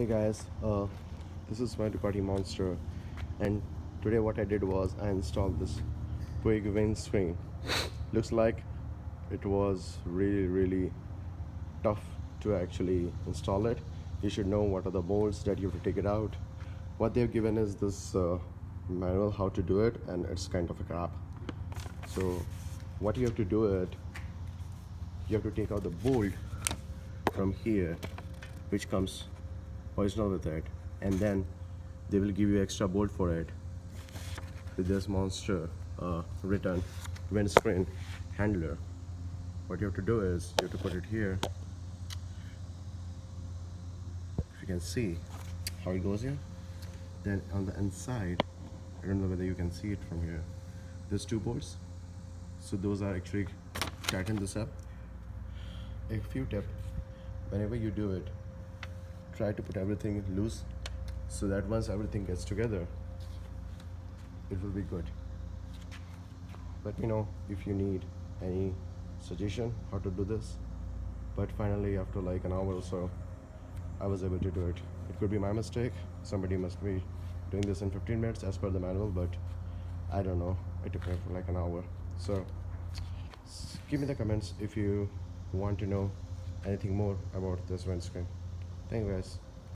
Hey guys, this is my Ducati Monster, and today what I did was I installed this Puig windscreen. Looks like it was really tough to actually install it. You should know what are the bolts that you have to take it out. What they've given is this manual how to do it, and it's kind of a crap. So what you have to do it, you have to take out the bolt from here, which comes original with it, and then they will give you extra bolt for it with this monster written windscreen handler. What you have to do is you have to put it here. If you can see how it goes here, then on the inside, I don't know whether you can see it from here, there's two bolts, so those are actually tighten this up. A few tip: whenever you do it, try to put everything loose so that once everything gets together, it will be good. Let me know if you need any suggestion how to do this. But finally, after like an hour or so, I was able to do it. It could be my mistake. Somebody must be doing this in 15 minutes as per the manual, but I don't know. It took me for like an hour. So give me the comments if you want to know anything more about this windscreen. Thank you guys.